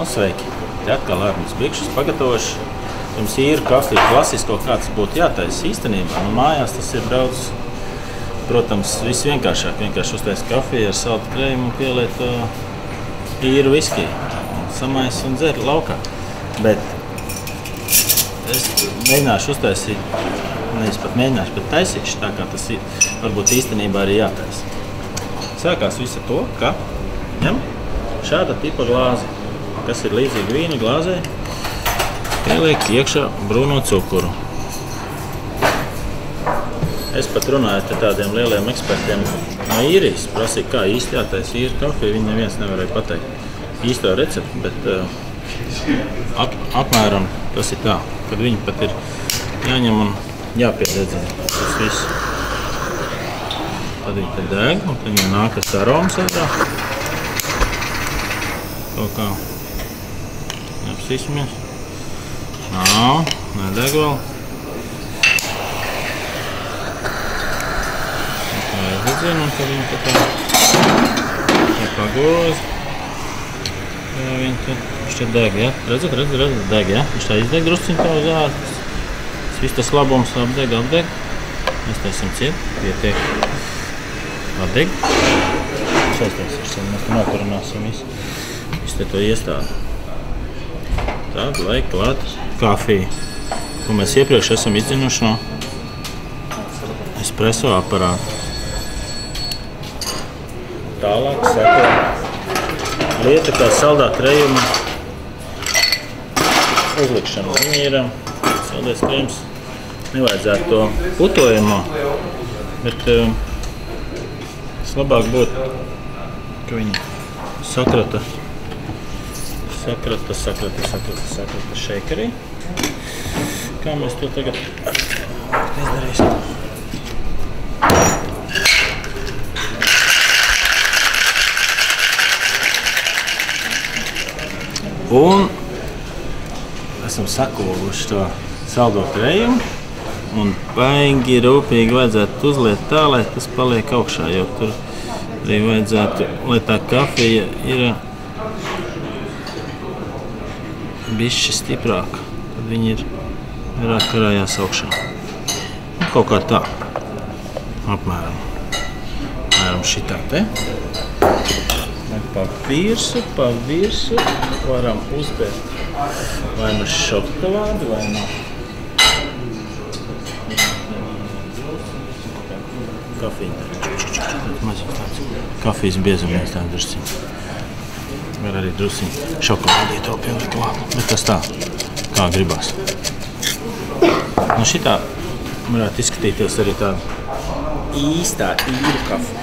Sveiki! Te atkal ārpus bikšas pagatavošu. Jums īru kafiju klasisko, kāds būtu jātaisa īstenībā. Nu, mājās tas ir daudz, protams, viss vienkāršāk. Vienkārši uztais kafiju ar saltu krējumu un pieliet īru viskiju. Samais un dzer laukā. Bet es mēģināšu uztaisīt, nevis pat mēģināšu, bet taisīšu tā, kā tas ir. Varbūt īstenībā arī jātaisa. Sākās viss ar to, ka ņem šāda tipa glāzi, kas ir līdzīga vīna glāzē, pieliek iekšā brūno cukuru. Es pat runāju ar tādiem lieliem ekspertiem no īrijas, prasīju, kā īsti jātaisa īru kafiju, viņi neviens nevarēja pateikt īsto recepti, bet apmēram tas ir tā, kad viņi pat ir jāņem un jāpiededzina tas viss. Tad viņi te deg, un tad viņi nākas aromas ārā. Kaut kā apsīsimies. Nav, nedeg vēl. Tā iededzina, un tad viņi tā pagoz. Jā, viņi tad šķiet deg, ja? Redzat, deg, ja? Viņš tā izdeg drusciņ tā uz ārpus. Viss tas labums apdeg. Mēs taisim ciet, pietiek. Atdeg. Saistīsim, mēs te nokurināsim visu. Visu te to iestādu. Tad liek klāt kafiju, ko mēs iepriekš esam izdzinuši no espresso aparāta. Tālāk seko lieta kā saldā krējuma uzlikšana. Viņa ir saldais krējums. Nevajadzētu to putojamo, bet labāk būtu, ka viņi sakrata šeikerī. Kā mēs to tagad izdarīsim? Un esam sakovuši to saldo krējumu. Un baigi rūpīgi vajadzētu uzliet tā, lai tas paliek augšā, jo tur arī vajadzētu, lai tā kafija ir bišķi stiprāka, tad viņi ir vairāk karājās augšā. Un kaut kā tā, apmēram šitā te. Pa virsu varam uzbērt vai nu šokolādi, vai nu kafijas biezumiem tā drusciņ. Var arī drusciņ šokolādi to pielikt klāt, bet tas tā, kā gribās. Nu šitā varētu izskatīties arī tāda īstā īru kafija.